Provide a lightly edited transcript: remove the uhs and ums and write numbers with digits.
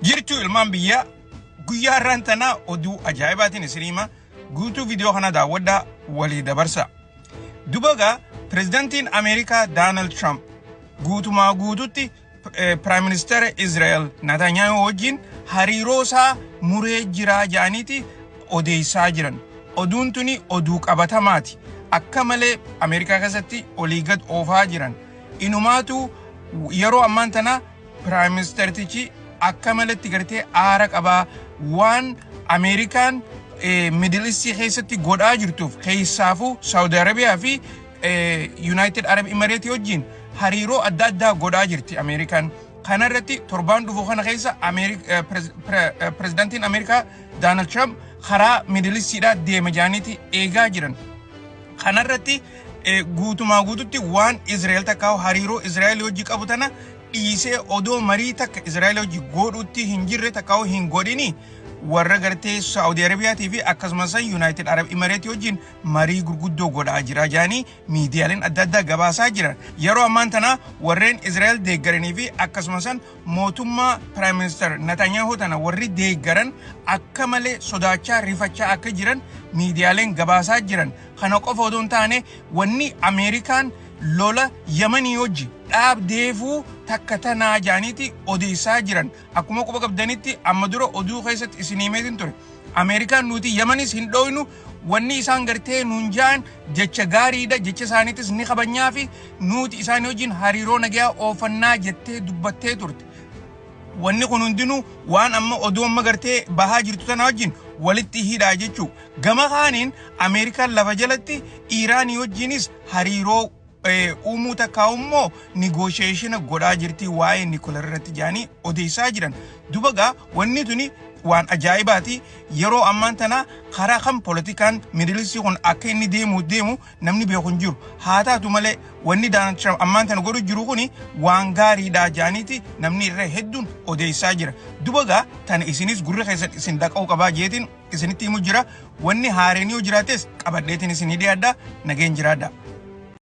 Jirtu ilmaan biyyaa guyyaa irraan tanaa oduu ajaa'ibaatiin isiniima guutuu viidiyoo kana daawwadhaa walii dabarsa. Dubagaa pirezidaantiin Ameerikaa Donald Trump guutumaa guututti Prime Minister Israel Netanyahu wajjin hariiroo isaa muree jiraa jaaniiti odeessaa jiran. Oduun tuni oduu qabatamaati. Akka malee Ameerikaa keessatti olii gad oofaa jiran. Inumaatu yeroo ammaan tana Prime Minister tichi akka maletti gartee aara qabaa waan Ameerikaan Middle East keessatti godhaa jirtuuf keessaafu Saudi Arabia fi United Arab Emirates wajjin hariiroo adda addaa godhaa jirti Ameerikaan. Kanarratti torbaan dhufu kana keessa Prezidaantiin Ameerikaa Donald Trump karaa Middle Eastidhaa deema jaaniiti eegaa jiran. Kanarratti guutumaa guututti waan Israel takkaa'u hariiroo Israel wajji qabu tana dhiisee odoo marii takka Israel wajji godhutti hin jirre takkaa'u hin godhini warra gartee Saudi Arabia fi akkasumas United Arab Emirates wajjin marii gurguddoo godhaa jira jaanii miidiyaaleen adda addaa gabaasaa jiran. Yeroo ammaan tana warreen Israel deeggaranii fi akkasumas mootummaa Prime Minister Netanyahu tana warri deeggaran akka malee sodaachaa rifachaa akka jiran miidiyaaleen gabaasaa jiran. Kana qofa odoo hin taane wanni Ameerikaan lola Yemanii wajji dhaabdeefuu takka tanaa jaaniiti odeessaa jiran. Akkuma quba qabdanitti amma dura oduu keessatti isiniimeetiin ture. Ameerikaan nuti Yemanis hin dhooynu wanni isaan gartee nuun jaan jecha gaariidha jecha isaaniitis ni qabanyaa fi nuti isaanii wajjin hariiroo nagaa oofannaa jettee dubbattee turte. Wanni kun hundinuu waan amma oduu amma gartee bahaa jirtu tana wajjin walitti hidhaa jechuu. Gama kaaniin Ameerikaan lafa jalatti Iiraanii wajjinis hariiroo uumuu takkaa'ummoo negotiation godhaa jirti waa'ee Nikola irratti jaanii odeessaa jiran. Dubagaa wanni tuni waan ajaa'ibaati. Yeroo ammaan tana karaa kan politikaan Middle East kun akka inni deemu namni beeku hin jiru. Haa taatu malee wanni Donald Trump ammaan tana godhu jiru kuni waan gaariidha jaaniiti namni irra hedduun odeessaa jira. Dubagaa tana isinis gurra keessatti isin dhaqa'uu qabaa jeetiin isinitti himu jira. Wanni haareen yoo jiraates qabadheetiin isin hidhee addaa nageen jiraadha.